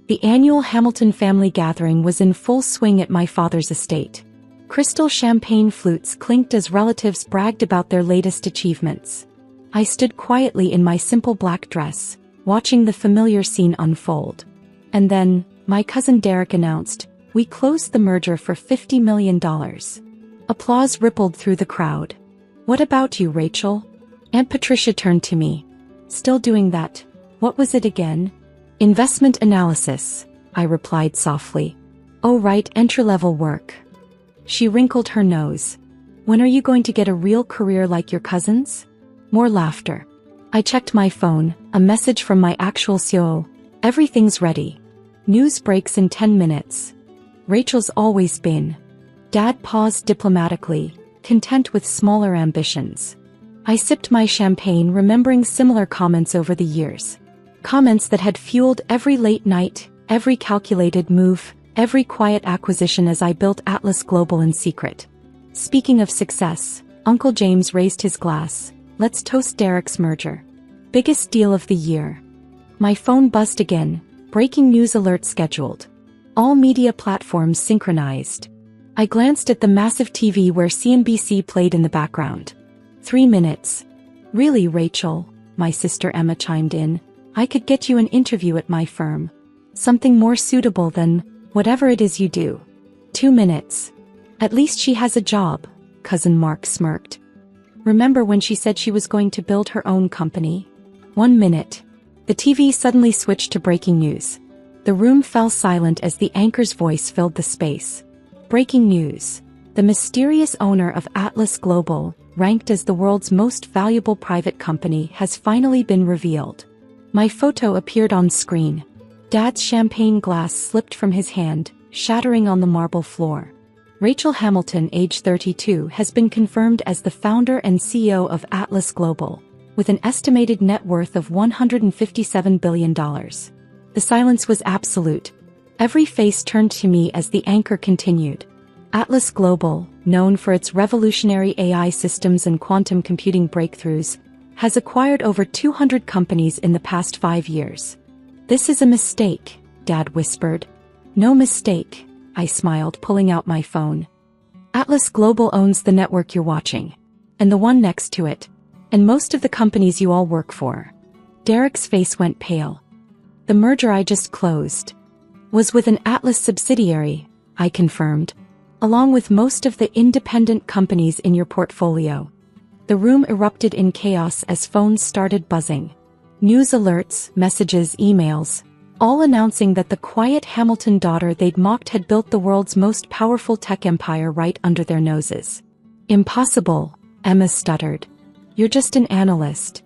The annual Hamilton family gathering was in full swing at my father's estate. Crystal champagne flutes clinked as relatives bragged about their latest achievements. I stood quietly in my simple black dress, watching the familiar scene unfold. And then, my cousin Derek announced, "We closed the merger for $50 million. Applause rippled through the crowd. "What about you, Rachel?" Aunt Patricia turned to me. "Still doing that. What was it again?" "Investment analysis," I replied softly. "Oh right, entry-level work." She wrinkled her nose. "When are you going to get a real career like your cousins?" More laughter. I checked my phone, a message from my actual COO. "Everything's ready. News breaks in 10 minutes. Rachel's always been." Dad paused diplomatically, content with smaller ambitions. I sipped my champagne, remembering similar comments over the years. Comments that had fueled every late night, every calculated move, every quiet acquisition as I built Atlas Global in secret. Speaking of success, Uncle James raised his glass. "Let's toast Derek's merger. Biggest deal of the year." My phone buzzed again. Breaking news alert scheduled. All media platforms synchronized. I glanced at the massive TV where CNBC played in the background. 3 minutes. "Really, Rachel?" my sister Emma chimed in. "I could get you an interview at my firm. Something more suitable than whatever it is you do." 2 minutes. "At least she has a job," cousin Mark smirked. "Remember when she said she was going to build her own company?" 1 minute. The TV suddenly switched to breaking news. The room fell silent as the anchor's voice filled the space. Breaking news. The mysterious owner of Atlas Global, ranked as the world's most valuable private company, has finally been revealed. My photo appeared on screen. Dad's champagne glass slipped from his hand, shattering on the marble floor. Rachel Hamilton, age 32, has been confirmed as the founder and CEO of Atlas Global, with an estimated net worth of $157 billion. The silence was absolute. Every face turned to me as the anchor continued. Atlas Global, known for its revolutionary AI systems and quantum computing breakthroughs, has acquired over 200 companies in the past 5 years. "This is a mistake," Dad whispered. "No mistake," I smiled, pulling out my phone. "Atlas Global owns the network you're watching. And the one next to it. And most of the companies you all work for." Derek's face went pale. "The merger I just closed was with an Atlas subsidiary," I confirmed, "along with most of the independent companies in your portfolio." The room erupted in chaos as phones started buzzing. News alerts, messages, emails, all announcing that the quiet Hamilton daughter they'd mocked had built the world's most powerful tech empire right under their noses. "Impossible," Emma stuttered. "You're just an analyst."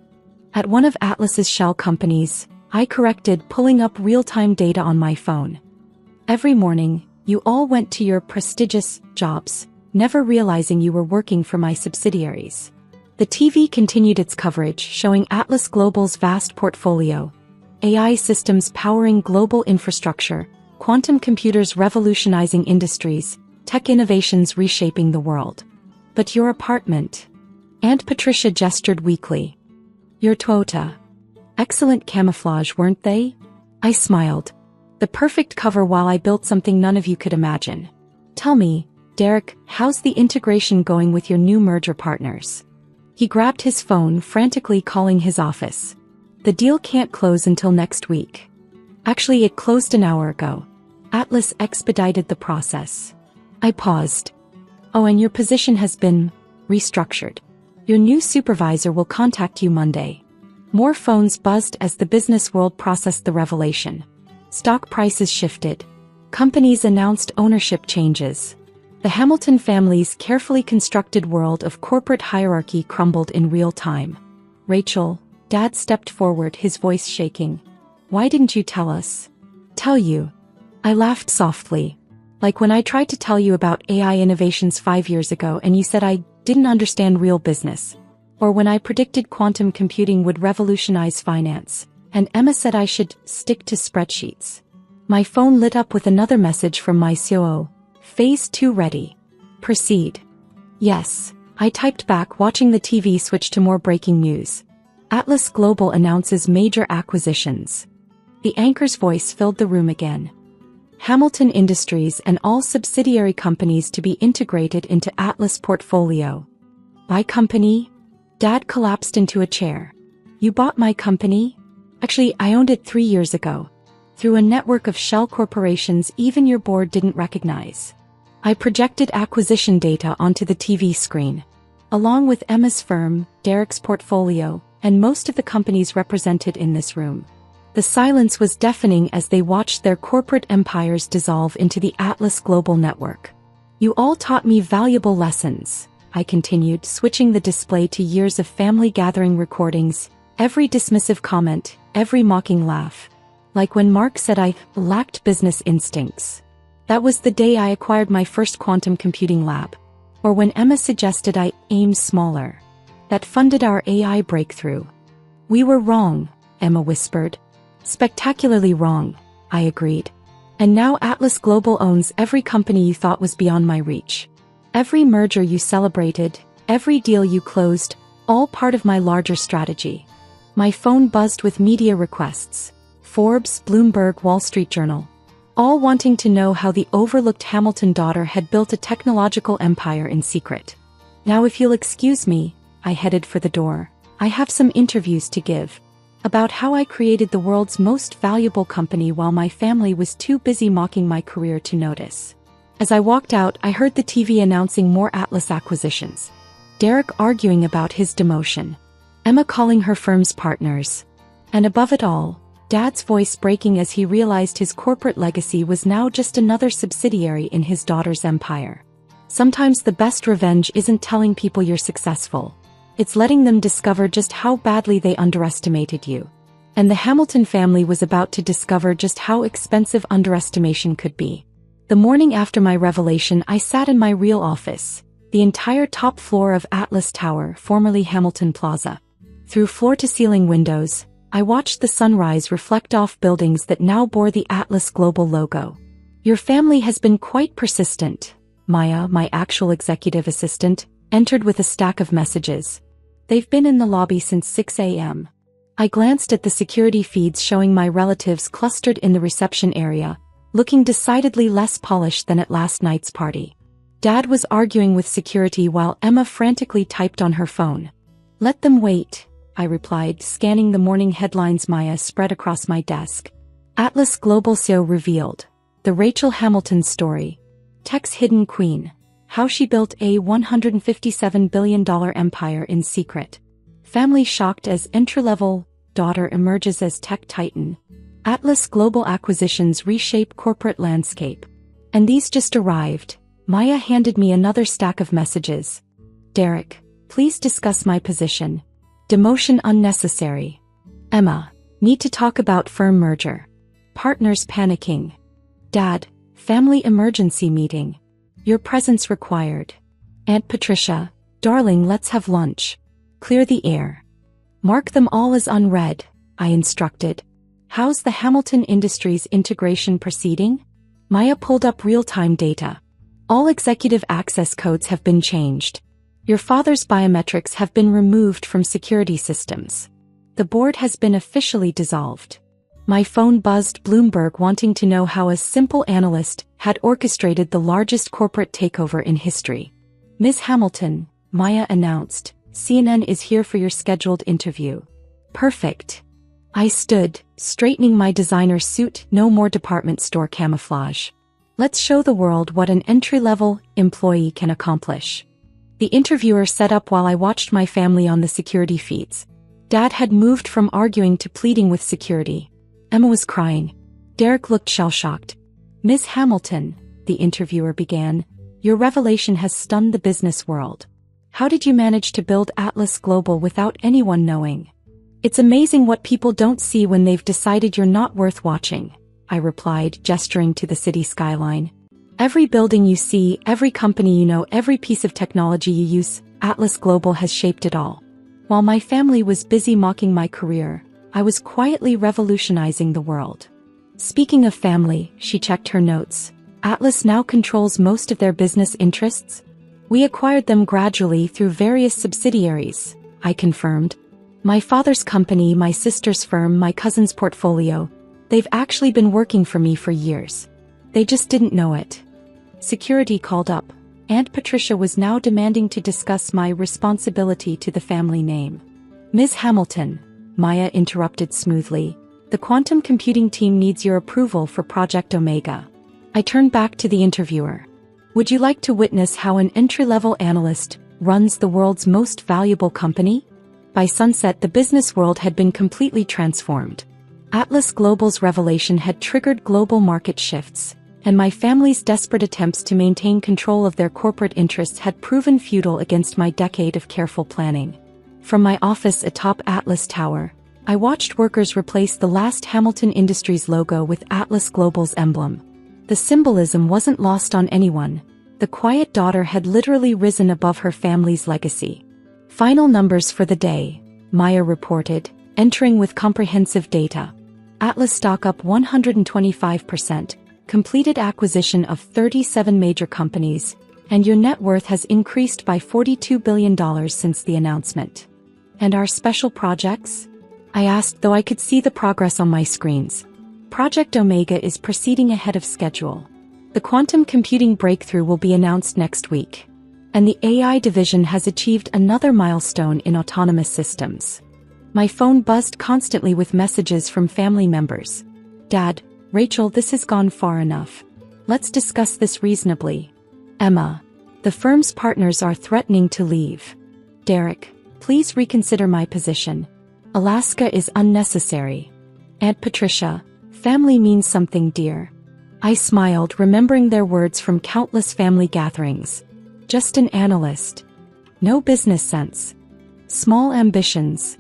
At one of Atlas's shell companies, I corrected, pulling up real-time data on my phone. "Every morning, you all went to your prestigious jobs, never realizing you were working for my subsidiaries." The TV continued its coverage, showing Atlas Global's vast portfolio. AI systems powering global infrastructure, quantum computers revolutionizing industries, tech innovations reshaping the world. "But your apartment?" Aunt Patricia gestured weakly. "Your Toyota. Excellent camouflage, weren't they?" I smiled. "The perfect cover while I built something none of you could imagine." "Tell me, Derek, how's the integration going with your new merger partners?" He grabbed his phone, frantically calling his office. "The deal can't close until next week. Actually, it closed an hour ago. Atlas expedited the process." I paused. "Oh, and your position has been restructured. Your new supervisor will contact you Monday." More phones buzzed as the business world processed the revelation. Stock prices shifted. Companies announced ownership changes. The Hamilton family's carefully constructed world of corporate hierarchy crumbled in real time. "Rachel," Dad stepped forward, his voice shaking. "Why didn't you tell us?" "Tell you?" I laughed softly. "Like when I tried to tell you about AI innovations 5 years ago and you said I didn't understand real business. Or when I predicted quantum computing would revolutionize finance, and Emma said I should stick to spreadsheets." My phone lit up with another message from my COO. "Phase 2 ready. Proceed." "Yes," I typed back, watching the TV switch to more breaking news. "Atlas Global announces major acquisitions." The anchor's voice filled the room again. Hamilton Industries and all subsidiary companies to be integrated into Atlas portfolio. My company? Dad collapsed into a chair. You bought my company? Actually, I owned it 3 years ago. Through a network of shell corporations even your board didn't recognize. I projected acquisition data onto the TV screen. Along with Emma's firm, Derek's portfolio, and most of the companies represented in this room. The silence was deafening as they watched their corporate empires dissolve into the Atlas Global Network. You all taught me valuable lessons, I continued, switching the display to years of family gathering recordings, every dismissive comment, every mocking laugh. Like when Mark said I lacked business instincts. That was the day I acquired my first quantum computing lab. Or when Emma suggested I aim smaller. That funded our AI breakthrough. We were wrong, Emma whispered. Spectacularly wrong, I agreed. And now Atlas Global owns every company you thought was beyond my reach. Every merger you celebrated, every deal you closed, all part of my larger strategy. My phone buzzed with media requests. Forbes, Bloomberg, Wall Street Journal. All wanting to know how the overlooked Hamilton daughter had built a technological empire in secret. Now if you'll excuse me, I headed for the door. I have some interviews to give. About how I created the world's most valuable company while my family was too busy mocking my career to notice. As I walked out, I heard the TV announcing more Atlas acquisitions. Derek arguing about his demotion. Emma calling her firm's partners. And above it all, Dad's voice breaking as he realized his corporate legacy was now just another subsidiary in his daughter's empire. Sometimes the best revenge isn't telling people you're successful. It's letting them discover just how badly they underestimated you. And the Hamilton family was about to discover just how expensive underestimation could be. The morning after my revelation, I sat in my real office, the entire top floor of Atlas Tower, formerly Hamilton Plaza. Through floor-to-ceiling windows, I watched the sunrise reflect off buildings that now bore the Atlas Global logo. Your family has been quite persistent, Maya, my actual executive assistant, entered with a stack of messages. They've been in the lobby since 6 a.m. I glanced at the security feeds showing my relatives clustered in the reception area, looking decidedly less polished than at last night's party. Dad was arguing with security while Emma frantically typed on her phone. Let them wait, I replied, scanning the morning headlines Maya spread across my desk. Atlas Global CEO revealed. The Rachel Hamilton story. Tech's hidden queen. How she built a $157 billion empire in secret. Family shocked as entry-level daughter emerges as tech titan. Atlas Global acquisitions reshape corporate landscape. And these just arrived. Maya handed me another stack of messages. Derek, please discuss my position. Demotion unnecessary. Emma, need to talk about firm merger. Partners panicking. Dad, family emergency meeting. Your presence required. Aunt Patricia, darling, let's have lunch. Clear the air. Mark them all as unread, I instructed. How's the Hamilton Industries integration proceeding? Maya pulled up real-time data. All executive access codes have been changed. Your father's biometrics have been removed from security systems. The board has been officially dissolved. My phone buzzed, Bloomberg wanting to know how a simple analyst had orchestrated the largest corporate takeover in history. Ms. Hamilton, Maya announced, CNN is here for your scheduled interview. Perfect. I stood, straightening my designer suit, no more department store camouflage. Let's show the world what an entry-level employee can accomplish. The interviewer set up while I watched my family on the security feeds. Dad had moved from arguing to pleading with security. Emma was crying. Derek looked shell-shocked. Ms. Hamilton, the interviewer began, your revelation has stunned the business world. How did you manage to build Atlas Global without anyone knowing? It's amazing what people don't see when they've decided you're not worth watching, I replied, gesturing to the city skyline. Every building you see, every company you know, every piece of technology you use, Atlas Global has shaped it all. While my family was busy mocking my career, I was quietly revolutionizing the world. Speaking of family, she checked her notes. Atlas now controls most of their business interests. We acquired them gradually through various subsidiaries, I confirmed. My father's company, my sister's firm, my cousin's portfolio. They've actually been working for me for years. They just didn't know it. Security called up. Aunt Patricia was now demanding to discuss my responsibility to the family name. Ms. Hamilton, Maya interrupted smoothly, the quantum computing team needs your approval for Project Omega. I turned back to the interviewer. Would you like to witness how an entry-level analyst runs the world's most valuable company? By sunset, the business world had been completely transformed. Atlas Global's revelation had triggered global market shifts, and my family's desperate attempts to maintain control of their corporate interests had proven futile against my decade of careful planning. From my office atop Atlas Tower, I watched workers replace the last Hamilton Industries logo with Atlas Global's emblem. The symbolism wasn't lost on anyone. The quiet daughter had literally risen above her family's legacy. Final numbers for the day, Maya reported, entering with comprehensive data. Atlas stock up 125%, completed acquisition of 37 major companies, and your net worth has increased by $42 billion since the announcement. And our special projects? I asked, though I could see the progress on my screens. Project Omega is proceeding ahead of schedule. The quantum computing breakthrough will be announced next week. And the AI division has achieved another milestone in autonomous systems. My phone buzzed constantly with messages from family members. Dad, Rachel, this has gone far enough. Let's discuss this reasonably. Emma, the firm's partners are threatening to leave. Derek, please reconsider my position. Alaska is unnecessary. Aunt Patricia, family means something, dear. I smiled, remembering their words from countless family gatherings. Just an analyst. No business sense. Small ambitions.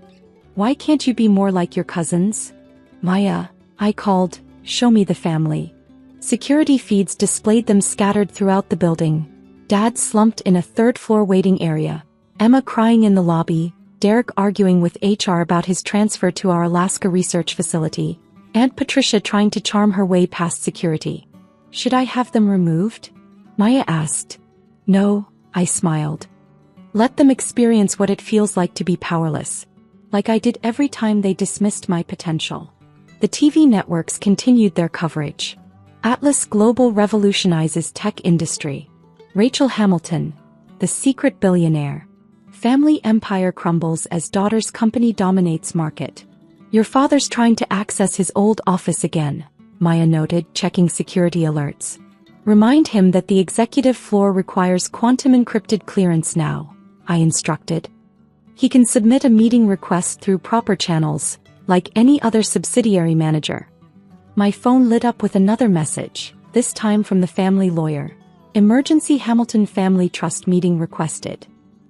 Why can't you be more like your cousins? Maya, I called, show me the family. Security feeds displayed them scattered throughout the building. Dad slumped in a third-floor waiting area. Emma crying in the lobby. Derek arguing with HR about his transfer to our Alaska research facility. Aunt Patricia trying to charm her way past security. Should I have them removed? Maya asked. No, I smiled. Let them experience what it feels like to be powerless. Like I did every time they dismissed my potential. The TV networks continued their coverage. Atlas Global revolutionizes tech industry. Rachel Hamilton, the secret billionaire. Family empire crumbles as daughter's company dominates market. Your father's trying to access his old office again, Maya noted, checking security alerts. Remind him that the executive floor requires quantum encrypted clearance now, I instructed. He can submit a meeting request through proper channels, like any other subsidiary manager. My phone lit up with another message, this time from the family lawyer. Emergency Hamilton Family Trust meeting requested.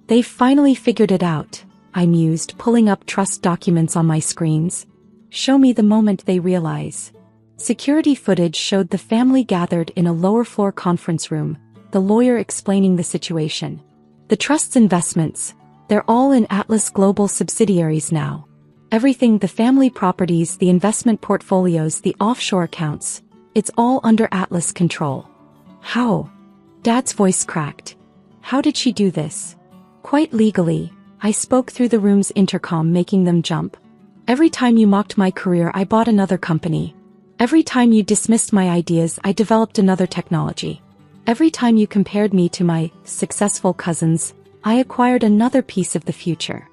They've finally figured it out, I mused, pulling up trust documents on my screens. Show me the moment they realize. Security footage showed the family gathered in a lower-floor conference room, the lawyer explaining the situation. The trust's investments, they're all in Atlas Global subsidiaries now. Everything, the family properties, the investment portfolios, the offshore accounts, it's all under Atlas control. How? Dad's voice cracked. How did she do this? Quite legally, I spoke through the room's intercom, making them jump. Every time you mocked my career, I bought another company. Every time you dismissed my ideas, I developed another technology. Every time you compared me to my successful cousins, I acquired another piece of the future.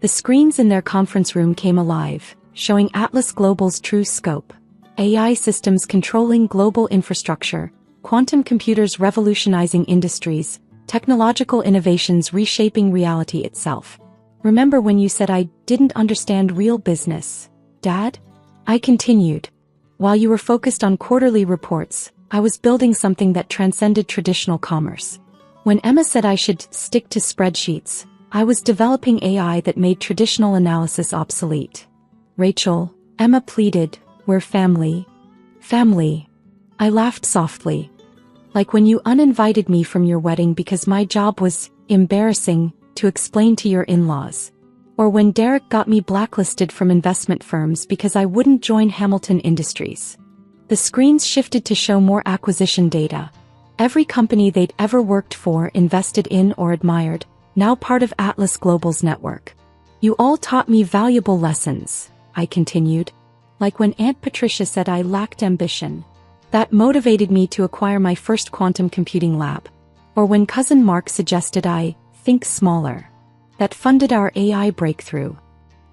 The screens in their conference room came alive, showing Atlas Global's true scope. AI systems controlling global infrastructure, quantum computers revolutionizing industries, technological innovations reshaping reality itself. Remember when you said I didn't understand real business, Dad? I continued. While you were focused on quarterly reports, I was building something that transcended traditional commerce. When Emma said I should stick to spreadsheets, I was developing AI that made traditional analysis obsolete. Rachel, Emma pleaded, we're family. Family. I laughed softly. Like when you uninvited me from your wedding because my job was embarrassing to explain to your in-laws. Or when Derek got me blacklisted from investment firms because I wouldn't join Hamilton Industries. The screens shifted to show more acquisition data. Every company they'd ever worked for, invested in, or admired, now part of Atlas Global's network. You all taught me valuable lessons, I continued. Like when Aunt Patricia said I lacked ambition. That motivated me to acquire my first quantum computing lab. Or when Cousin Mark suggested I think smaller. That funded our AI breakthrough.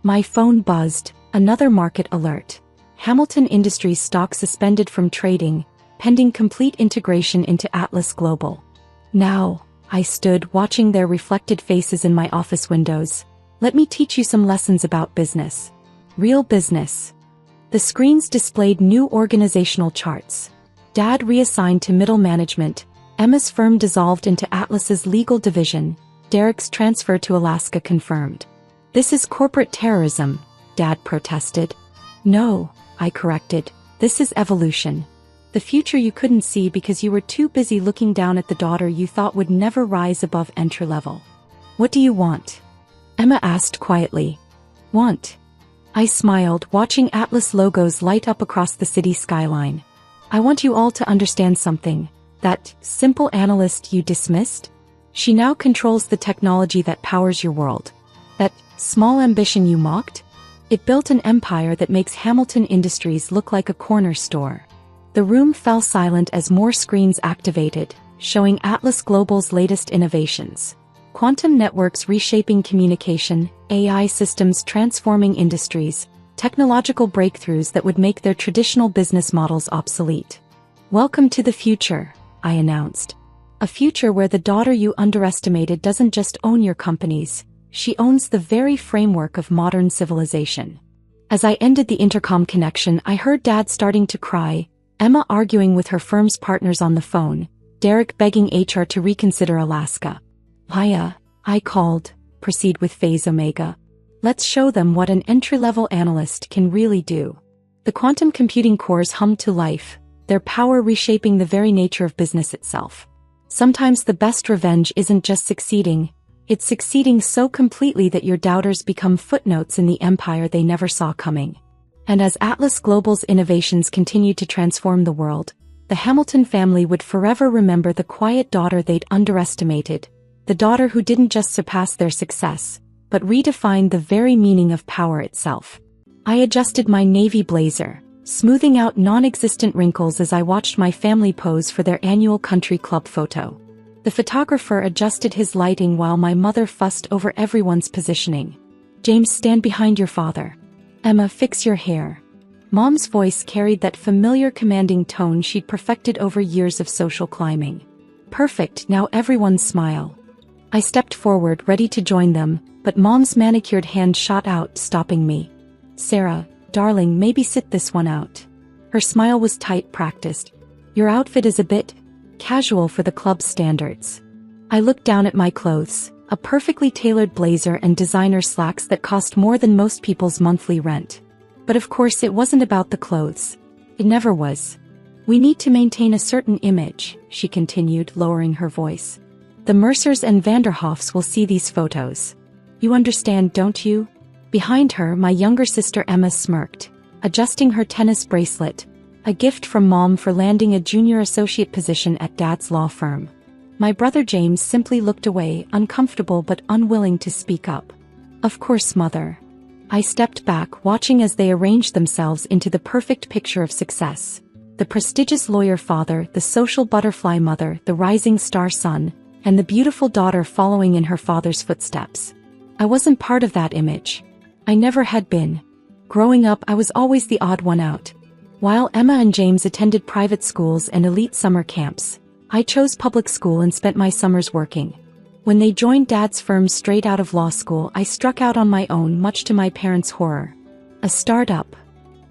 My phone buzzed, another market alert. Hamilton Industries stock suspended from trading, pending complete integration into Atlas Global. Now, I stood watching their reflected faces in my office windows. Let me teach you some lessons about business. Real business. The screens displayed new organizational charts. Dad reassigned to middle management, Emma's firm dissolved into Atlas's legal division, Derek's transfer to Alaska confirmed. This is corporate terrorism, Dad protested. No, I corrected, this is evolution. The future you couldn't see because you were too busy looking down at the daughter you thought would never rise above entry level. What do you want? Emma asked quietly. Want? I smiled, watching Atlas logos light up across the city skyline. I want you all to understand something. That simple analyst you dismissed? She now controls the technology that powers your world. That small ambition you mocked? It built an empire that makes Hamilton Industries look like a corner store. The room fell silent as more screens activated, showing Atlas Global's latest innovations. Quantum networks reshaping communication, AI systems transforming industries, technological breakthroughs that would make their traditional business models obsolete. Welcome to the future, I announced. A future where the daughter you underestimated doesn't just own your companies, she owns the very framework of modern civilization. As I ended the intercom connection, I heard Dad starting to cry, Emma arguing with her firm's partners on the phone, Derek begging HR to reconsider Alaska. Hiya, I called, proceed with Phase Omega. Let's show them what an entry-level analyst can really do. The quantum computing cores hummed to life, their power reshaping the very nature of business itself. Sometimes the best revenge isn't just succeeding, it's succeeding so completely that your doubters become footnotes in the empire they never saw coming. And as Atlas Global's innovations continued to transform the world, the Hamilton family would forever remember the quiet daughter they'd underestimated, the daughter who didn't just surpass their success, but redefined the very meaning of power itself. I adjusted my navy blazer, smoothing out non-existent wrinkles as I watched my family pose for their annual country club photo. The photographer adjusted his lighting while my mother fussed over everyone's positioning. James, stand behind your father. Emma, fix your hair. Mom's voice carried that familiar commanding tone she'd perfected over years of social climbing. Perfect, now everyone smile. I stepped forward, ready to join them, but Mom's manicured hand shot out, stopping me. Sarah, darling, maybe sit this one out. Her smile was tight, practiced. Your outfit is a bit casual for the club's standards. I looked down at my clothes, a perfectly tailored blazer and designer slacks that cost more than most people's monthly rent. But of course it wasn't about the clothes. It never was. We need to maintain a certain image, she continued, lowering her voice. The Mercers and Vanderhoffs will see these photos. You understand, don't you? Behind her, my younger sister Emma smirked, adjusting her tennis bracelet, a gift from Mom for landing a junior associate position at Dad's law firm. My brother James simply looked away, uncomfortable but unwilling to speak up. Of course, Mother. I stepped back, watching as they arranged themselves into the perfect picture of success. The prestigious lawyer father, the social butterfly mother, the rising star son, and the beautiful daughter following in her father's footsteps. I wasn't part of that image. I never had been. Growing up, I was always the odd one out. While Emma and James attended private schools and elite summer camps, I chose public school and spent my summers working. When they joined Dad's firm straight out of law school, I struck out on my own, much to my parents' horror. A startup.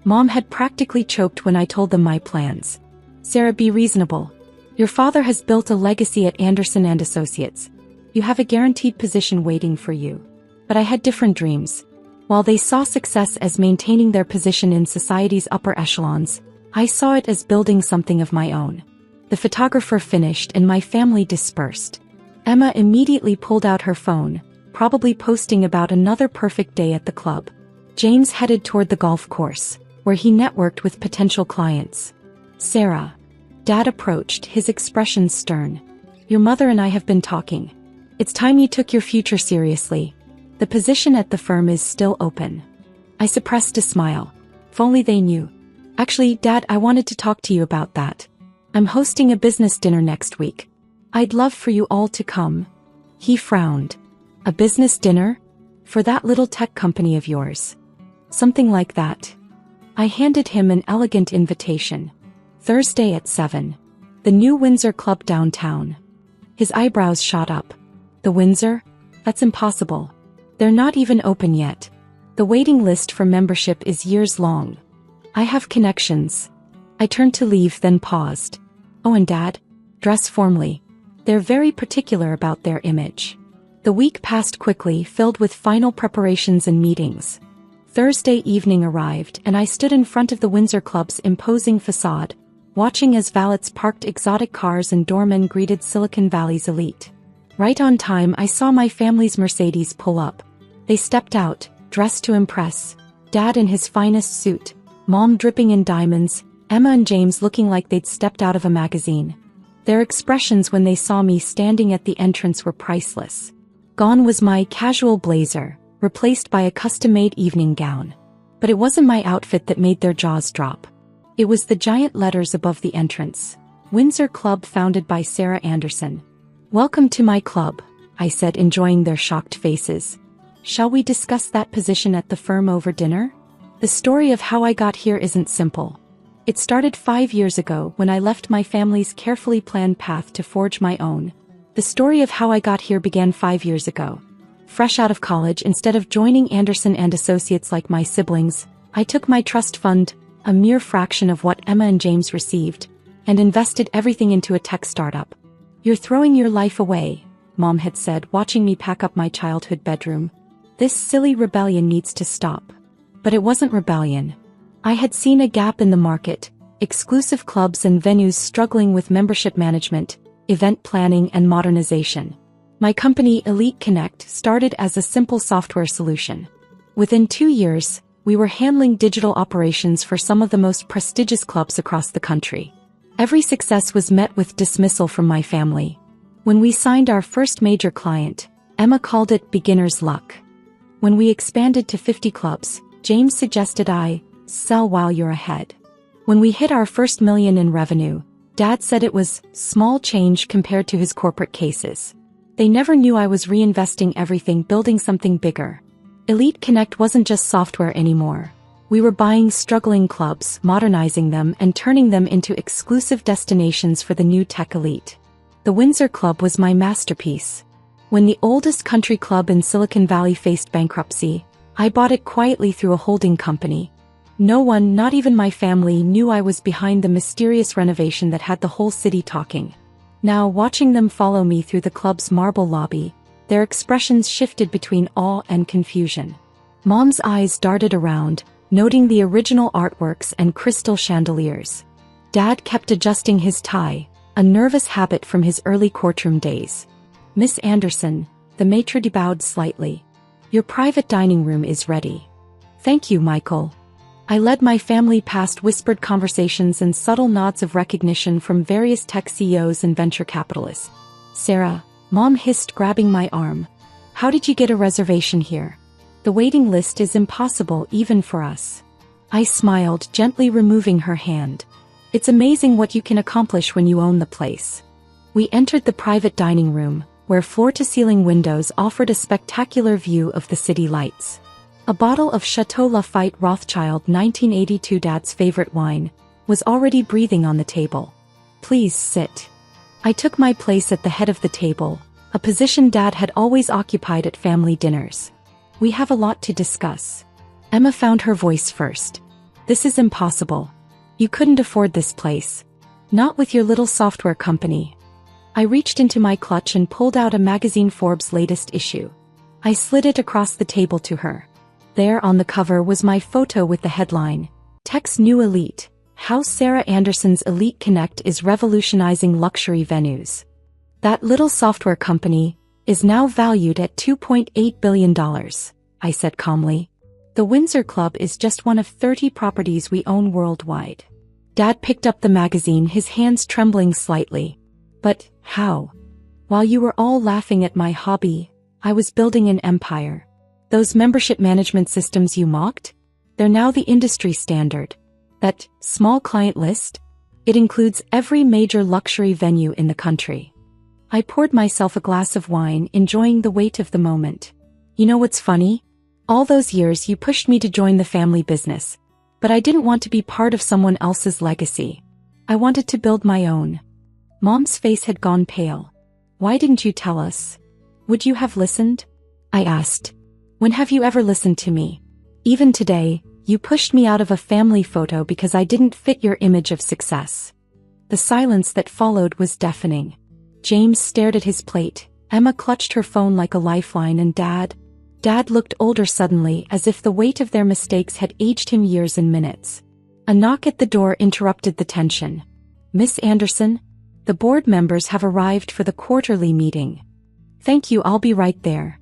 Mom had practically choked when I told them my plans. Sarah, be reasonable. Your father has built a legacy at Anderson and Associates. You have a guaranteed position waiting for you. But I had different dreams. While they saw success as maintaining their position in society's upper echelons, I saw it as building something of my own. The photographer finished and my family dispersed. Emma immediately pulled out her phone, probably posting about another perfect day at the club. James headed toward the golf course, where he networked with potential clients. Sarah. Dad approached, his expression stern. Your mother and I have been talking. It's time you took your future seriously. The position at the firm is still open. I suppressed a smile. If only they knew. Actually, Dad, I wanted to talk to you about that. I'm hosting a business dinner next week. I'd love for you all to come. He frowned. A business dinner? For that little tech company of yours? Something like that. I handed him an elegant invitation. Thursday at 7. The New Windsor Club downtown. His eyebrows shot up. The Windsor? That's impossible. They're not even open yet. The waiting list for membership is years long. I have connections. I turned to leave, then paused. Oh, and Dad? Dress formally. They're very particular about their image. The week passed quickly, filled with final preparations and meetings. Thursday evening arrived, and I stood in front of the Windsor Club's imposing facade, watching as valets parked exotic cars and doormen greeted Silicon Valley's elite. Right on time, I saw my family's Mercedes pull up. They stepped out, dressed to impress. Dad in his finest suit, Mom dripping in diamonds, Emma and James looking like they'd stepped out of a magazine. Their expressions when they saw me standing at the entrance were priceless. Gone was my casual blazer, replaced by a custom-made evening gown. But it wasn't my outfit that made their jaws drop. It was the giant letters above the entrance. Windsor Club, founded by Sarah Anderson. Welcome to my club, I said, enjoying their shocked faces. Shall we discuss that position at the firm over dinner? The story of how I got here isn't simple. It started 5 years ago when I left my family's carefully planned path to forge my own. The story of how I got here began 5 years ago. Fresh out of college, instead of joining Anderson and Associates like my siblings, I took my trust fund, a mere fraction of what Emma and James received, and invested everything into a tech startup. You're throwing your life away, Mom had said, watching me pack up my childhood bedroom. This silly rebellion needs to stop. But it wasn't rebellion. I had seen a gap in the market, exclusive clubs and venues struggling with membership management, event planning and modernization. My company, Elite Connect, started as a simple software solution. Within 2 years, we were handling digital operations for some of the most prestigious clubs across the country. Every success was met with dismissal from my family. When we signed our first major client, Emma called it beginner's luck. When we expanded to 50 clubs, James suggested I sell while you're ahead. When we hit our first $1 million in revenue, Dad said it was small change compared to his corporate cases. They never knew I was reinvesting everything, building something bigger. Elite Connect wasn't just software anymore. We were buying struggling clubs, modernizing them, and turning them into exclusive destinations for the new tech elite. The Windsor Club was my masterpiece. When the oldest country club in Silicon Valley faced bankruptcy, I bought it quietly through a holding company. No one, not even my family, knew I was behind the mysterious renovation that had the whole city talking. Now, watching them follow me through the club's marble lobby, their expressions shifted between awe and confusion. Mom's eyes darted around, noting the original artworks and crystal chandeliers. Dad kept adjusting his tie, a nervous habit from his early courtroom days. Miss Anderson, the maitre d' bowed slightly. Your private dining room is ready. Thank you, Michael. I led my family past whispered conversations and subtle nods of recognition from various tech CEOs and venture capitalists. Sarah, Mom hissed, grabbing my arm. How did you get a reservation here? The waiting list is impossible even for us. I smiled, gently removing her hand. It's amazing what you can accomplish when you own the place. We entered the private dining room, where floor-to-ceiling windows offered a spectacular view of the city lights. A bottle of Chateau Lafite Rothschild 1982, Dad's favorite wine, was already breathing on the table. Please sit. I took my place at the head of the table, a position Dad had always occupied at family dinners. We have a lot to discuss. Emma found her voice first. This is impossible. You couldn't afford this place. Not with your little software company. I reached into my clutch and pulled out a magazine, Forbes' latest issue. I slid it across the table to her. There on the cover was my photo with the headline, Tech's New Elite, How Sarah Anderson's Elite Connect is Revolutionizing Luxury Venues. That little software company is now valued at $2.8 billion, I said calmly. The Windsor Club is just one of 30 properties we own worldwide. Dad picked up the magazine, his hands trembling slightly. But how? While you were all laughing at my hobby, I was building an empire. Those membership management systems you mocked? They're now the industry standard. That small client list? It includes every major luxury venue in the country. I poured myself a glass of wine, enjoying the weight of the moment. You know what's funny? All those years you pushed me to join the family business. But I didn't want to be part of someone else's legacy. I wanted to build my own. Mom's face had gone pale. Why didn't you tell us? Would you have listened? I asked. When have you ever listened to me? Even today, you pushed me out of a family photo because I didn't fit your image of success. The silence that followed was deafening. James stared at his plate. Emma clutched her phone like a lifeline, and Dad looked older suddenly, as if the weight of their mistakes had aged him years and minutes. A knock at the door interrupted the tension. Miss Anderson, the board members have arrived for the quarterly meeting. Thank you, I'll be right there.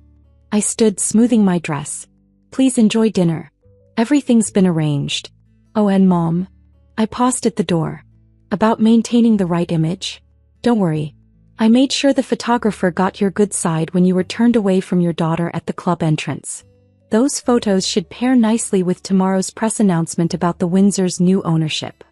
I stood, smoothing my dress. Please enjoy dinner. Everything's been arranged. Oh, and Mom? I paused at the door. About maintaining the right image? Don't worry. I made sure the photographer got your good side when you were turned away from your daughter at the club entrance. Those photos should pair nicely with tomorrow's press announcement about the Windsor's new ownership.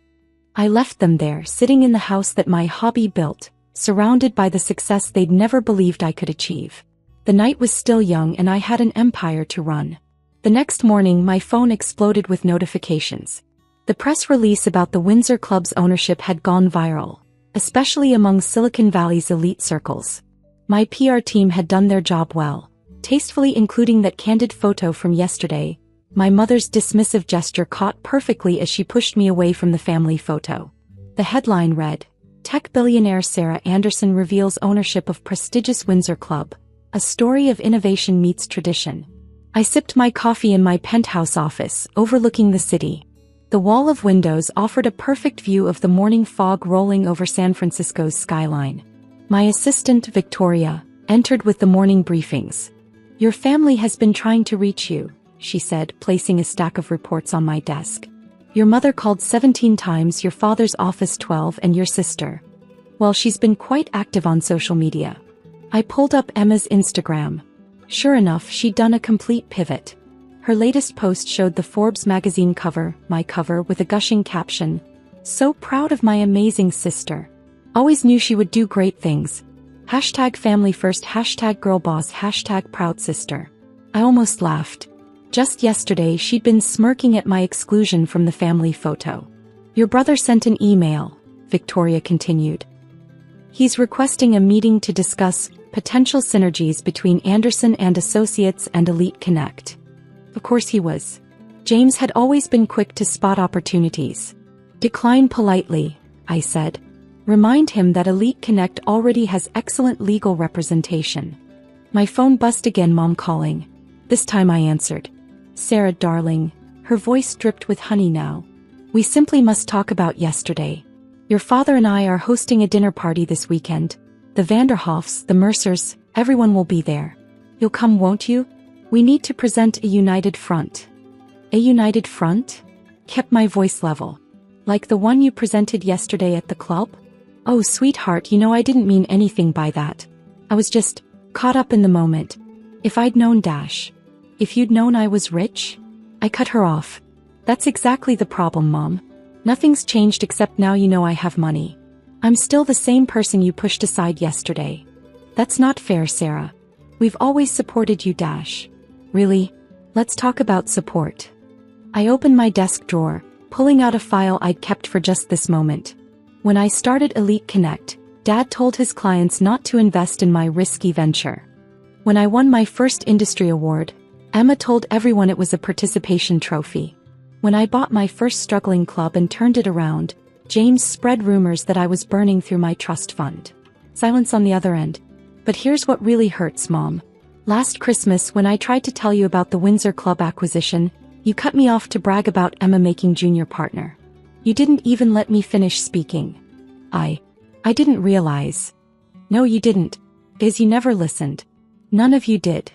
I left them there, sitting in the house that my hobby built, surrounded by the success they'd never believed I could achieve. The night was still young and I had an empire to run. The next morning my phone exploded with notifications. The press release about the Windsor Club's ownership had gone viral, especially among Silicon Valley's elite circles. My PR team had done their job well, tastefully including that candid photo from yesterday. My mother's dismissive gesture caught perfectly as she pushed me away from the family photo. The headline read, "Tech billionaire Sarah Anderson reveals ownership of prestigious Windsor Club. A story of innovation meets tradition." I sipped my coffee in my penthouse office, overlooking the city. The wall of windows offered a perfect view of the morning fog rolling over San Francisco's skyline. My assistant, Victoria, entered with the morning briefings. "Your family has been trying to reach you," she said, placing a stack of reports on my desk. "Your mother called 17 times, your father's office 12, and your sister. Well, she's been quite active on social media." I pulled up Emma's Instagram. Sure enough, she'd done a complete pivot. Her latest post showed the Forbes magazine cover, my cover, with a gushing caption, "So proud of my amazing sister. Always knew she would do great things. #family first, #girlboss, #proud sister." I almost laughed. Just yesterday she'd been smirking at my exclusion from the family photo. "Your brother sent an email," Victoria continued. "He's requesting a meeting to discuss potential synergies between Anderson and Associates and Elite Connect." Of course he was. James had always been quick to spot opportunities. "Decline politely," I said. "Remind him that Elite Connect already has excellent legal representation." My phone buzzed again, Mom calling. This time I answered. "Sarah, darling." Her voice dripped with honey now. "We simply must talk about yesterday. Your father and I are hosting a dinner party this weekend. The Vanderhoffs, the Mercers, everyone will be there. You'll come, won't you? We need to present a united front." "A united front?" Kept my voice level. "Like the one you presented yesterday at the club?" "Oh, sweetheart, you know I didn't mean anything by that. I was just caught up in the moment. If I'd known if you'd known I was rich?" I cut her off. "That's exactly the problem, Mom. Nothing's changed except now you know I have money. I'm still the same person you pushed aside yesterday." "That's not fair, Sarah. We've always supported you. "Really? Let's talk about support." I opened my desk drawer, pulling out a file I'd kept for just this moment. When I started Elite Connect, Dad told his clients not to invest in my risky venture. When I won my first industry award, Emma told everyone it was a participation trophy. When I bought my first struggling club and turned it around, James spread rumors that I was burning through my trust fund. Silence on the other end. "But here's what really hurts, Mom. Last Christmas, when I tried to tell you about the Windsor Club acquisition, you cut me off to brag about Emma making junior partner. You didn't even let me finish speaking." I didn't realize." "No, you didn't. Because you never listened. None of you did."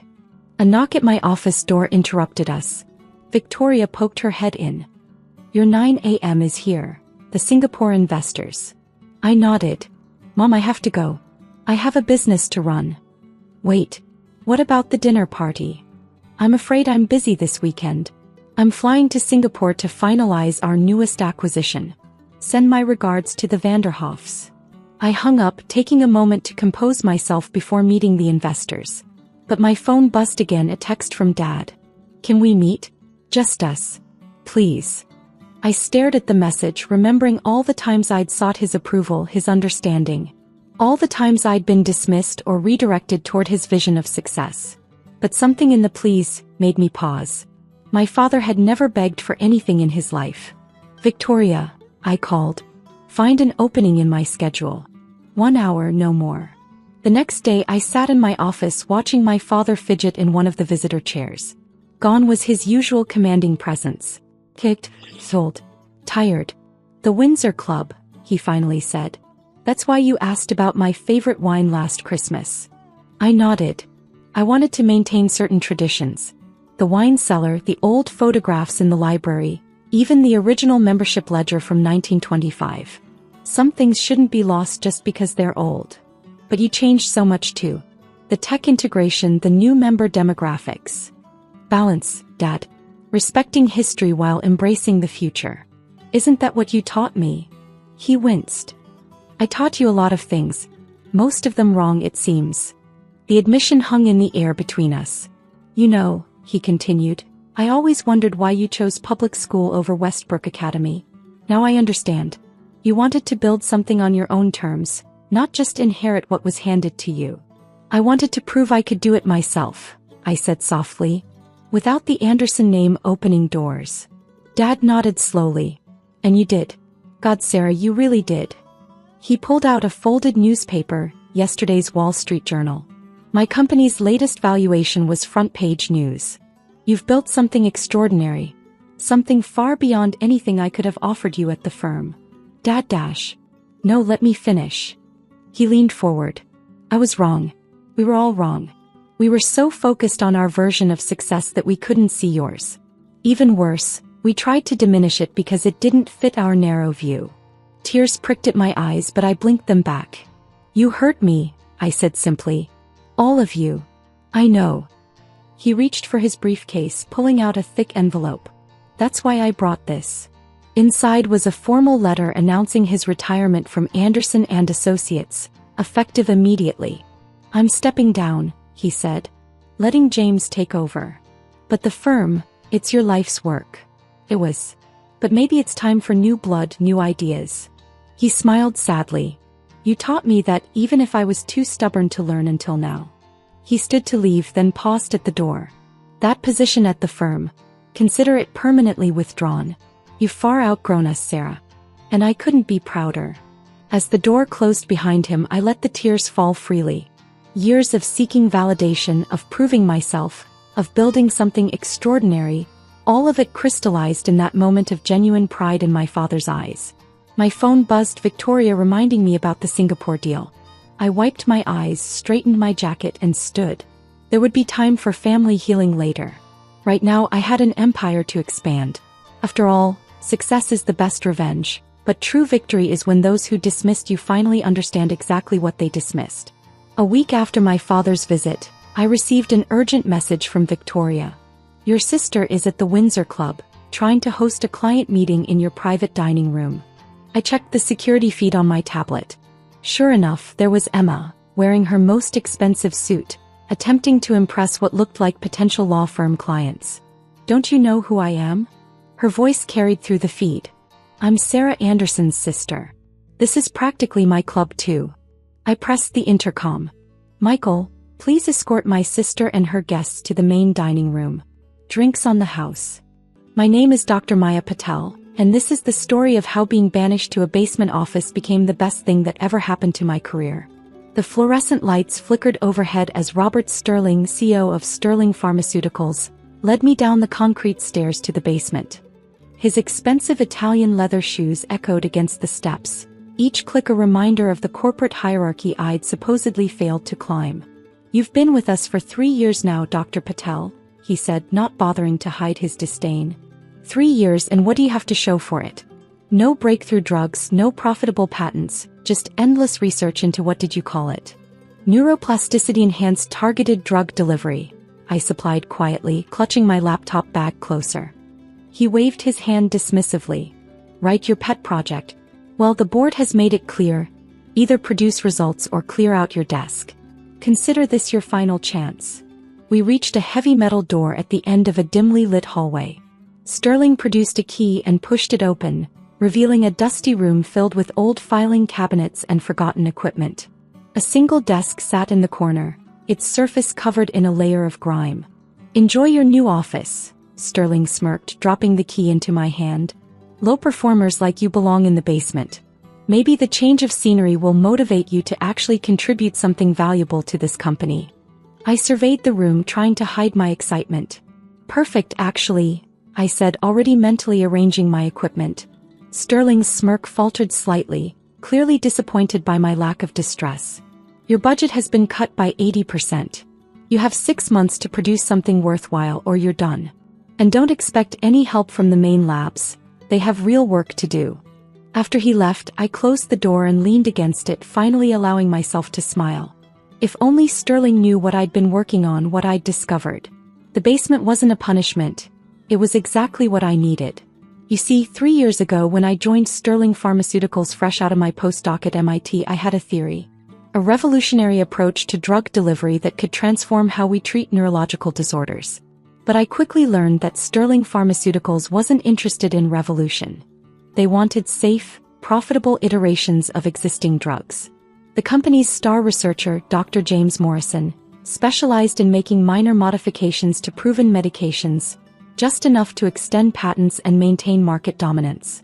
A knock at my office door interrupted us. Victoria poked her head in. "Your 9 a.m. is here. The Singapore investors." I nodded. "Mom, I have to go. I have a business to run." "Wait. What about the dinner party?" "I'm afraid I'm busy this weekend." I'm flying to Singapore to finalize our newest acquisition. Send my regards to the Vanderhoffs. I hung up, taking a moment to compose myself before meeting the investors. But my phone buzzed again, a text from Dad. Can we meet? Just us. Please. I stared at the message, remembering all the times I'd sought his approval, his understanding. All the times I'd been dismissed or redirected toward his vision of success. But something in the please made me pause. My father had never begged for anything in his life. Victoria, I called. Find an opening in my schedule. 1 hour, no more. The next day I sat in my office watching my father fidget in one of the visitor chairs. Gone was his usual commanding presence. Kicked, sold, tired. The Windsor Club, he finally said. That's why you asked about my favorite wine last Christmas. I nodded. I wanted to maintain certain traditions. The wine cellar, the old photographs in the library, even the original membership ledger from 1925. Some things shouldn't be lost just because they're old. But you changed so much too. The tech integration, the new member demographics. Balance, Dad. Respecting history while embracing the future. Isn't that what you taught me? He winced. I taught you a lot of things. Most of them wrong, it seems. The admission hung in the air between us. You know, he continued, I always wondered why you chose public school over Westbrook Academy. Now I understand. You wanted to build something on your own terms, not just inherit what was handed to you. I wanted to prove I could do it myself, I said softly, without the Anderson name opening doors. Dad nodded slowly. And you did. God, Sarah, you really did. He pulled out a folded newspaper, yesterday's Wall Street Journal. My company's latest valuation was front-page news. You've built something extraordinary. Something far beyond anything I could have offered you at the firm. Dad dash. No, let me finish. He leaned forward. I was wrong. We were all wrong. We were so focused on our version of success that we couldn't see yours. Even worse, we tried to diminish it because it didn't fit our narrow view. Tears pricked at my eyes, but I blinked them back. You hurt me, I said simply. All of you. I know. He reached for his briefcase, pulling out a thick envelope. That's why I brought this. Inside was a formal letter announcing his retirement from Anderson and Associates, effective immediately. I'm stepping down, he said, letting James take over. But the firm, it's your life's work. It was. But maybe it's time for new blood, new ideas. He smiled sadly. You taught me that even if I was too stubborn to learn until now. He stood to leave, then paused at the door. That position at the firm. Consider it permanently withdrawn. You've far outgrown us, Sarah. And I couldn't be prouder. As the door closed behind him, I let the tears fall freely. Years of seeking validation, of proving myself, of building something extraordinary, all of it crystallized in that moment of genuine pride in my father's eyes. My phone buzzed, Victoria reminding me about the Singapore deal. I wiped my eyes, straightened my jacket, and stood. There would be time for family healing later. Right now I had an empire to expand. After all, success is the best revenge, but true victory is when those who dismissed you finally understand exactly what they dismissed. A week after my father's visit, I received an urgent message from Victoria. Your sister is at the Windsor Club, trying to host a client meeting in your private dining room. I checked the security feed on my tablet. Sure enough, there was Emma, wearing her most expensive suit, attempting to impress what looked like potential law firm clients. Don't you know who I am? Her voice carried through the feed. I'm Sarah Anderson's sister. This is practically my club too. I pressed the intercom. Michael, please escort my sister and her guests to the main dining room. Drinks on the house. My name is Dr. Maya Patel, and this is the story of how being banished to a basement office became the best thing that ever happened to my career. The fluorescent lights flickered overhead as Robert Sterling, CEO of Sterling Pharmaceuticals, led me down the concrete stairs to the basement. His expensive Italian leather shoes echoed against the steps, each click a reminder of the corporate hierarchy I'd supposedly failed to climb. You've been with us for 3 years now, Dr. Patel, he said, not bothering to hide his disdain. 3 years, and what do you have to show for it? No breakthrough drugs, no profitable patents, just endless research into what did you call it? Neuroplasticity-enhanced targeted drug delivery, I supplied quietly, clutching my laptop bag closer. He waved his hand dismissively. Write your pet project. Well, the board has made it clear. Either produce results or clear out your desk. Consider this your final chance. We reached a heavy metal door at the end of a dimly lit hallway. Sterling produced a key and pushed it open, revealing a dusty room filled with old filing cabinets and forgotten equipment. A single desk sat in the corner, its surface covered in a layer of grime. Enjoy your new office, Sterling smirked, dropping the key into my hand. Low performers like you belong in the basement. Maybe the change of scenery will motivate you to actually contribute something valuable to this company. I surveyed the room, trying to hide my excitement. Perfect, actually, I said, already mentally arranging my equipment. Sterling's smirk faltered slightly, clearly disappointed by my lack of distress. Your budget has been cut by 80%. You have 6 months to produce something worthwhile or you're done. And don't expect any help from the main labs. They have real work to do. After he left, I closed the door and leaned against it, finally allowing myself to smile. If only Sterling knew what I'd been working on, what I'd discovered. The basement wasn't a punishment. It was exactly what I needed. You see, 3 years ago when I joined Sterling Pharmaceuticals fresh out of my postdoc at MIT, I had a theory. A revolutionary approach to drug delivery that could transform how we treat neurological disorders. But I quickly learned that Sterling Pharmaceuticals wasn't interested in revolution. They wanted safe, profitable iterations of existing drugs. The company's star researcher, Dr. James Morrison, specialized in making minor modifications to proven medications, just enough to extend patents and maintain market dominance.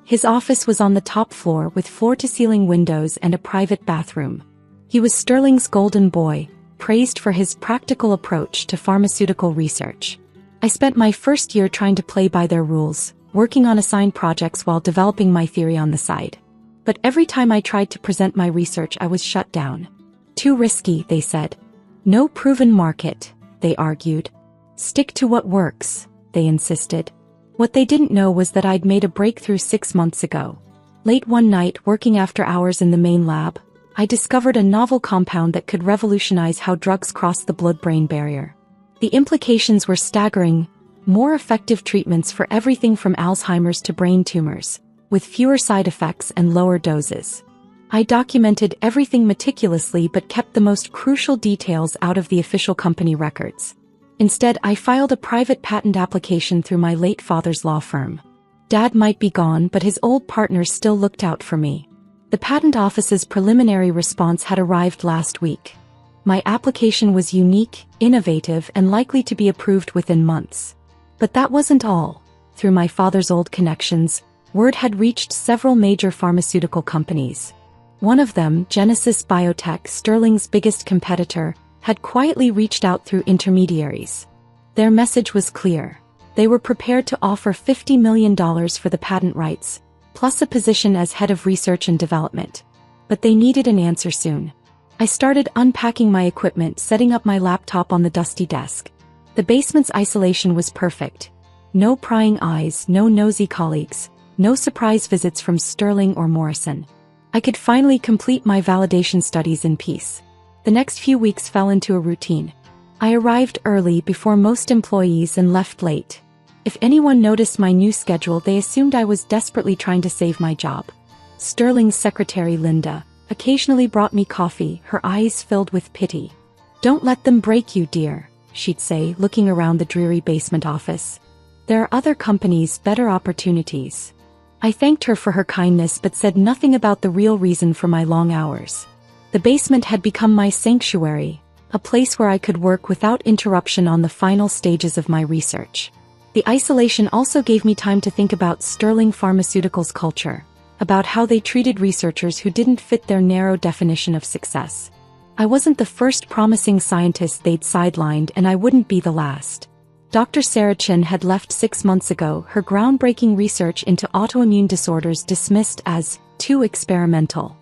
His office was on the top floor with floor-to-ceiling windows and a private bathroom. He was Sterling's golden boy, praised for his practical approach to pharmaceutical research. I spent my first year trying to play by their rules, working on assigned projects while developing my theory on the side. But every time I tried to present my research, I was shut down. Too risky, they said. No proven market, they argued. Stick to what works, they insisted. What they didn't know was that I'd made a breakthrough 6 months ago. Late one night, working after hours in the main lab, I discovered a novel compound that could revolutionize how drugs cross the blood-brain barrier. The implications were staggering: more effective treatments for everything from Alzheimer's to brain tumors, with fewer side effects and lower doses. I documented everything meticulously but kept the most crucial details out of the official company records. Instead, I filed a private patent application through my late father's law firm. Dad might be gone, but his old partners still looked out for me. The patent office's preliminary response had arrived last week. My application was unique, innovative, and likely to be approved within months. But that wasn't all. Through my father's old connections, word had reached several major pharmaceutical companies. One of them, Genesis Biotech, Sterling's biggest competitor, had quietly reached out through intermediaries. Their message was clear. They were prepared to offer $50 million for the patent rights, plus a position as head of research and development. But they needed an answer soon. I started unpacking my equipment, setting up my laptop on the dusty desk. The basement's isolation was perfect. No prying eyes, no nosy colleagues, no surprise visits from Sterling or Morrison. I could finally complete my validation studies in peace. The next few weeks fell into a routine. I arrived early before most employees and left late. If anyone noticed my new schedule, they assumed I was desperately trying to save my job. Sterling's secretary, Linda, occasionally brought me coffee, her eyes filled with pity. "Don't let them break you, dear," she'd say, looking around the dreary basement office. "There are other companies, better opportunities." I thanked her for her kindness but said nothing about the real reason for my long hours. The basement had become my sanctuary, a place where I could work without interruption on the final stages of my research. The isolation also gave me time to think about Sterling Pharmaceuticals' culture, about how they treated researchers who didn't fit their narrow definition of success. I wasn't the first promising scientist they'd sidelined, and I wouldn't be the last. Dr. Sarah Chin had left 6 months ago, her groundbreaking research into autoimmune disorders dismissed as too experimental.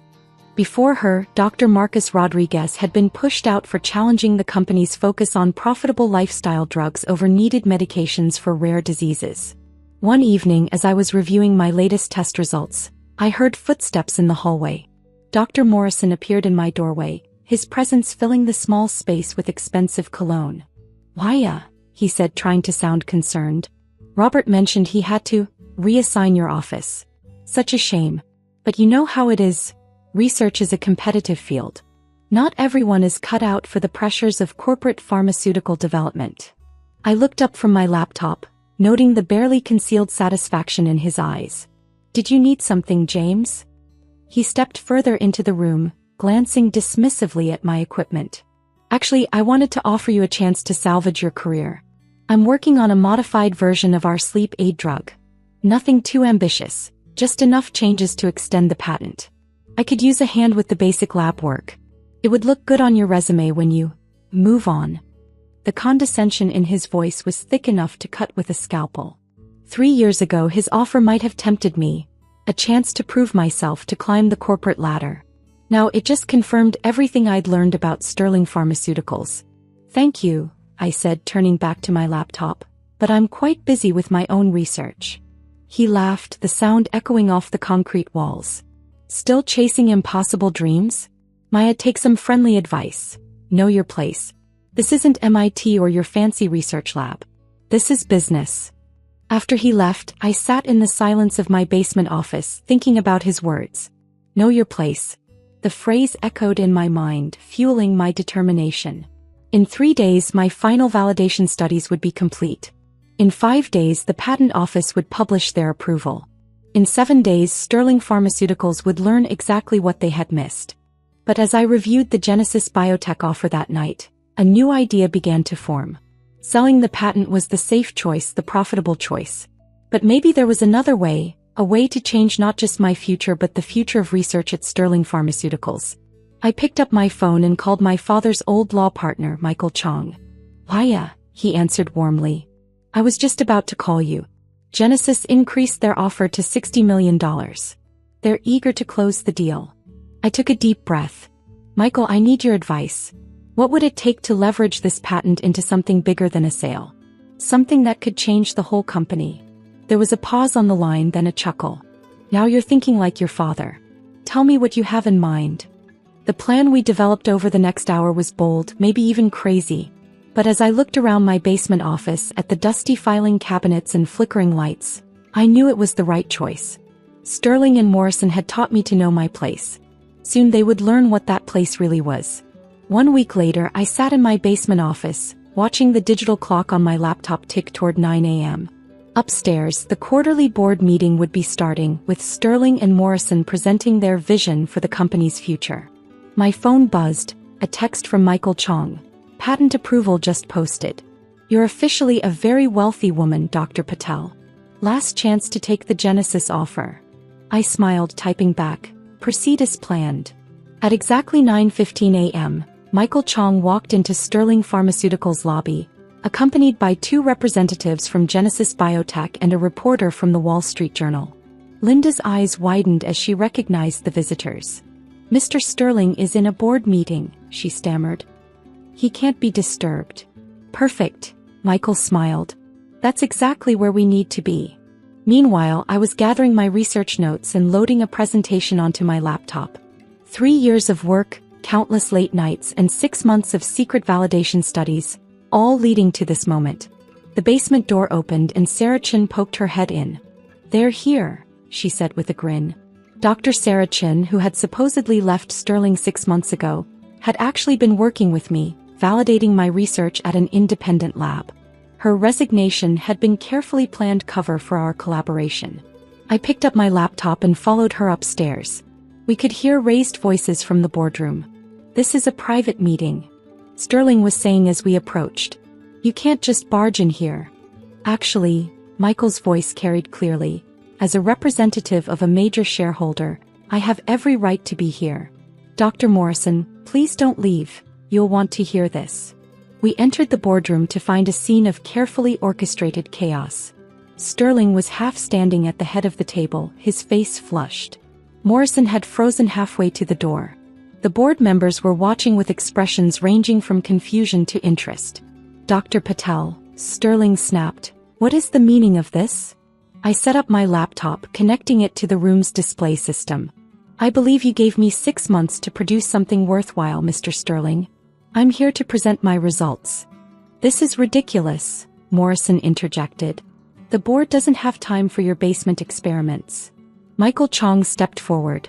Before her, Dr. Marcus Rodriguez had been pushed out for challenging the company's focus on profitable lifestyle drugs over needed medications for rare diseases. One evening, as I was reviewing my latest test results, I heard footsteps in the hallway. Dr. Morrison appeared in my doorway, his presence filling the small space with expensive cologne. "Why, he said, trying to sound concerned. Robert mentioned he had to reassign your office. Such a shame. But you know how it is. Research is a competitive field. Not everyone is cut out for the pressures of corporate pharmaceutical development. I looked up from my laptop, noting the barely concealed satisfaction in his eyes. Did you need something, James? He stepped further into the room, glancing dismissively at my equipment. Actually, I wanted to offer you a chance to salvage your career. I'm working on a modified version of our sleep aid drug. Nothing too ambitious, just enough changes to extend the patent. I could use a hand with the basic lab work. It would look good on your resume when you move on. The condescension in his voice was thick enough to cut with a scalpel. 3 years ago his offer might have tempted me, a chance to prove myself, to climb the corporate ladder. Now it just confirmed everything I'd learned about Sterling Pharmaceuticals. Thank you, I said, turning back to my laptop, but I'm quite busy with my own research. He laughed, the sound echoing off the concrete walls. Still chasing impossible dreams? Maya, take some friendly advice. Know your place. This isn't MIT or your fancy research lab. This is business. After he left, I sat in the silence of my basement office, thinking about his words. Know your place. The phrase echoed in my mind, fueling my determination. In 3 days my final validation studies would be complete. In 5 days the patent office would publish their approval. In 7 days Sterling Pharmaceuticals would learn exactly what they had missed. But as I reviewed the Genesis Biotech offer that night, a new idea began to form. Selling the patent was the safe choice, the profitable choice. But maybe there was another way, a way to change not just my future but the future of research at Sterling Pharmaceuticals. I picked up my phone and called my father's old law partner, Michael Chong. Hiya, he answered warmly. I was just about to call you. Genesis increased their offer to $60 million. They're eager to close the deal. I took a deep breath. Michael, I need your advice. What would it take to leverage this patent into something bigger than a sale? Something that could change the whole company. There was a pause on the line, then a chuckle. Now you're thinking like your father. Tell me what you have in mind. The plan we developed over the next hour was bold, maybe even crazy. But as I looked around my basement office at the dusty filing cabinets and flickering lights, I knew it was the right choice. Sterling and Morrison had taught me to know my place. Soon they would learn what that place really was. 1 week later, I sat in my basement office, watching the digital clock on my laptop tick toward 9 a.m. Upstairs, the quarterly board meeting would be starting, with Sterling and Morrison presenting their vision for the company's future. My phone buzzed, a text from Michael Chong. Patent approval just posted. You're officially a very wealthy woman, Dr. Patel. Last chance to take the Genesis offer. I smiled, typing back, proceed as planned. At exactly 9:15 a.m., Michael Chong walked into Sterling Pharmaceuticals' lobby, accompanied by 2 representatives from Genesis Biotech and a reporter from the Wall Street Journal. Linda's eyes widened as she recognized the visitors. Mr. Sterling is in a board meeting, she stammered. He can't be disturbed. Perfect, Michael smiled. That's exactly where we need to be. Meanwhile, I was gathering my research notes and loading a presentation onto my laptop. 3 years of work, countless late nights, and 6 months of secret validation studies, all leading to this moment. The basement door opened and Sarah Chin poked her head in. They're here, she said with a grin. Dr. Sarah Chin, who had supposedly left Sterling 6 months ago, had actually been working with me, validating my research at an independent lab. Her resignation had been carefully planned cover for our collaboration. I picked up my laptop and followed her upstairs. We could hear raised voices from the boardroom. This is a private meeting, Sterling was saying as we approached. You can't just barge in here. Actually, Michael's voice carried clearly. As a representative of a major shareholder, I have every right to be here. Dr. Morrison, please don't leave. You'll want to hear this. We entered the boardroom to find a scene of carefully orchestrated chaos. Sterling was half standing at the head of the table, his face flushed. Morrison had frozen halfway to the door. The board members were watching with expressions ranging from confusion to interest. Dr. Patel, Sterling snapped. What is the meaning of this? I set up my laptop, connecting it to the room's display system. I believe you gave me 6 months to produce something worthwhile, Mr. Sterling. I'm here to present my results. This is ridiculous, Morrison interjected. The board doesn't have time for your basement experiments. Michael Chong stepped forward.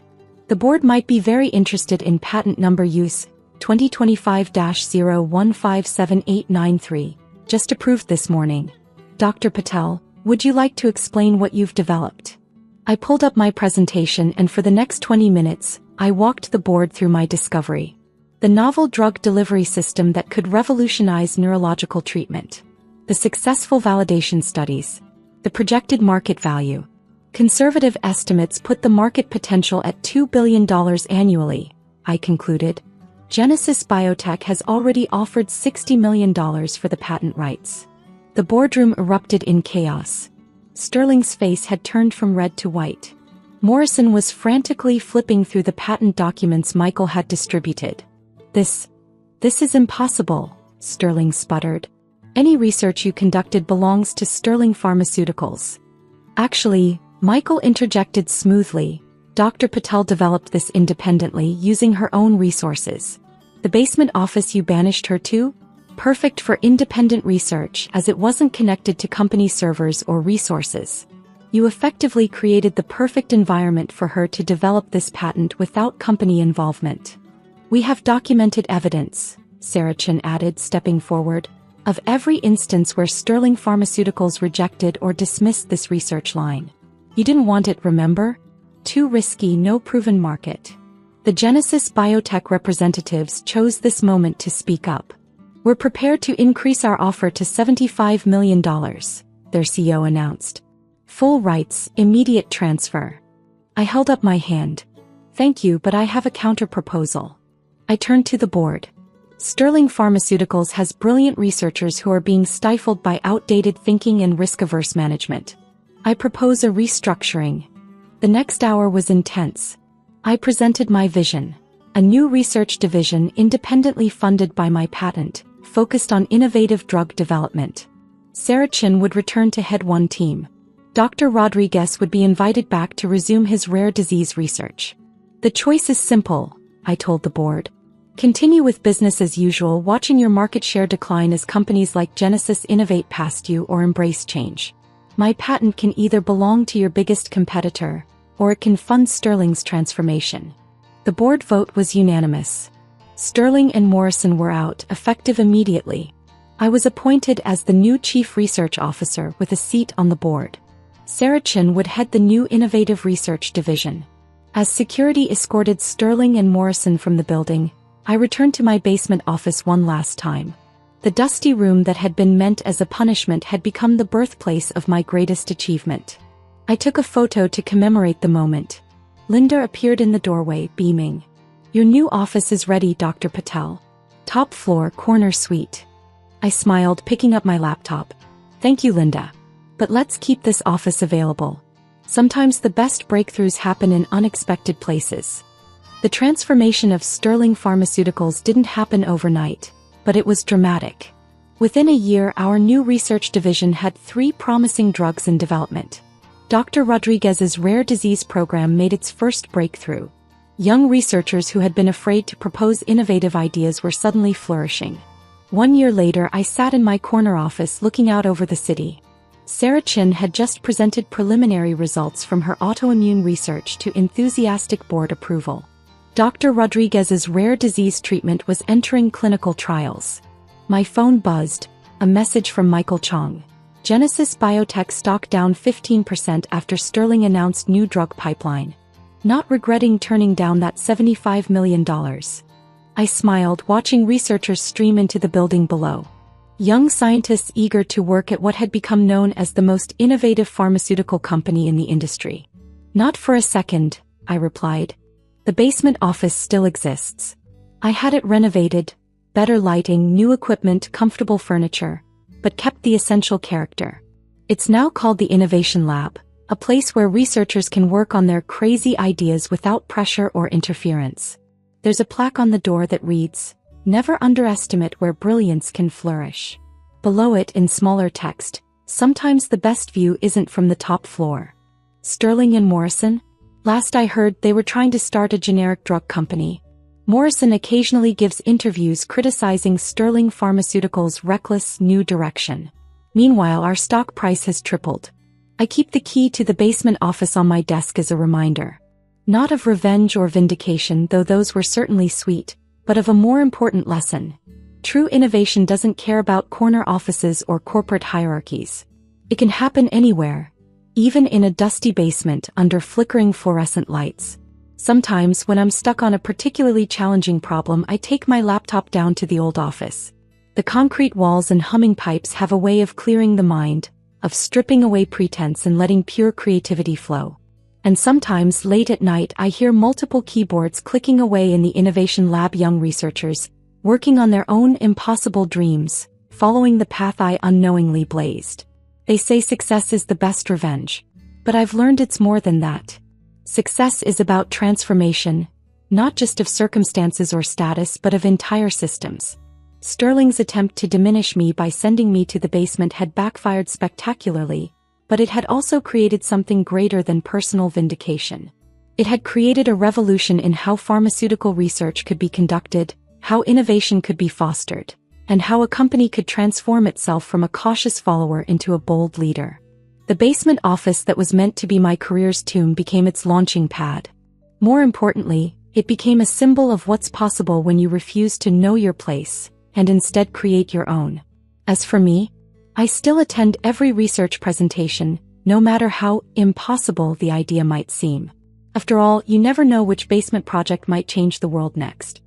The board might be very interested in patent number use 2025-01578993, just approved this morning. Dr. Patel, would you like to explain what you've developed? I pulled up my presentation and for the next 20 minutes, I walked the board through my discovery. The novel drug delivery system that could revolutionize neurological treatment. The successful validation studies. The projected market value. Conservative estimates put the market potential at $2 billion annually, I concluded. Genesis Biotech has already offered $60 million for the patent rights. The boardroom erupted in chaos. Sterling's face had turned from red to white. Morrison was frantically flipping through the patent documents Michael had distributed. This is impossible, Sterling sputtered. Any research you conducted belongs to Sterling Pharmaceuticals. Actually, Michael interjected smoothly, Dr. Patel developed this independently using her own resources. The basement office you banished her to? Perfect for independent research as it wasn't connected to company servers or resources. You effectively created the perfect environment for her to develop this patent without company involvement. We have documented evidence, Saracen added, stepping forward, of every instance where Sterling Pharmaceuticals rejected or dismissed this research line. You didn't want it, remember? Too risky, no proven market. The Genesis Biotech representatives chose this moment to speak up. We're prepared to increase our offer to $75 million, their CEO announced. Full rights, immediate transfer. I held up my hand. Thank you, but I have a counter-proposal. I turned to the board. Sterling Pharmaceuticals has brilliant researchers who are being stifled by outdated thinking and risk-averse management. I propose a restructuring. The next hour was intense. I presented my vision. A new research division independently funded by my patent, focused on innovative drug development. Saracen would return to head one team. Dr. Rodriguez would be invited back to resume his rare disease research. The choice is simple, I told the board. Continue with business as usual, watching your market share decline as companies like Genesis innovate past you, or embrace change. My patent can either belong to your biggest competitor, or it can fund Sterling's transformation. The board vote was unanimous. Sterling and Morrison were out, effective immediately. I was appointed as the new Chief Research Officer with a seat on the board. Saracen would head the new Innovative Research Division. As security escorted Sterling and Morrison from the building, I returned to my basement office one last time. The dusty room that had been meant as a punishment had become the birthplace of my greatest achievement. I took a photo to commemorate the moment. Linda appeared in the doorway, beaming. Your new office is ready, Dr. Patel. Top floor, corner suite. I smiled, picking up my laptop. Thank you, Linda. But let's keep this office available. Sometimes the best breakthroughs happen in unexpected places. The transformation of Sterling Pharmaceuticals didn't happen overnight, but it was dramatic. Within a year, our new research division had 3 promising drugs in development. Dr. Rodriguez's rare disease program made its first breakthrough. Young researchers who had been afraid to propose innovative ideas were suddenly flourishing. 1 year later, I sat in my corner office looking out over the city. Saracen had just presented preliminary results from her autoimmune research to enthusiastic board approval. Dr. Rodriguez's rare disease treatment was entering clinical trials. My phone buzzed, a message from Michael Chong. Genesis Biotech stock down 15% after Sterling announced new drug pipeline. Not regretting turning down that $75 million. I smiled, watching researchers stream into the building below. Young scientists eager to work at what had become known as the most innovative pharmaceutical company in the industry. Not for a second, I replied. The basement office still exists. I had it renovated, better lighting, new equipment, comfortable furniture, but kept the essential character. It's now called the Innovation Lab, a place where researchers can work on their crazy ideas without pressure or interference. There's a plaque on the door that reads, "Never underestimate where brilliance can flourish." Below it, in smaller text, "Sometimes the best view isn't from the top floor." Sterling and Morrison? Last I heard, they were trying to start a generic drug company. Morrison occasionally gives interviews criticizing Sterling Pharmaceuticals' reckless new direction. Meanwhile, our stock price has tripled. I keep the key to the basement office on my desk as a reminder. Not of revenge or vindication, though those were certainly sweet, but of a more important lesson. True innovation doesn't care about corner offices or corporate hierarchies. It can happen anywhere, even in a dusty basement under flickering fluorescent lights. Sometimes when I'm stuck on a particularly challenging problem, I take my laptop down to the old office. The concrete walls and humming pipes have a way of clearing the mind, of stripping away pretense and letting pure creativity flow. And sometimes late at night I hear multiple keyboards clicking away in the innovation lab, young researchers, working on their own impossible dreams, following the path I unknowingly blazed. They say success is the best revenge. But I've learned it's more than that. Success is about transformation, not just of circumstances or status but of entire systems. Sterling's attempt to diminish me by sending me to the basement had backfired spectacularly, but it had also created something greater than personal vindication. It had created a revolution in how pharmaceutical research could be conducted, how innovation could be fostered, and how a company could transform itself from a cautious follower into a bold leader. The basement office that was meant to be my career's tomb became its launching pad. More importantly, it became a symbol of what's possible when you refuse to know your place, and instead create your own. As for me, I still attend every research presentation, no matter how impossible the idea might seem. After all, you never know which basement project might change the world next.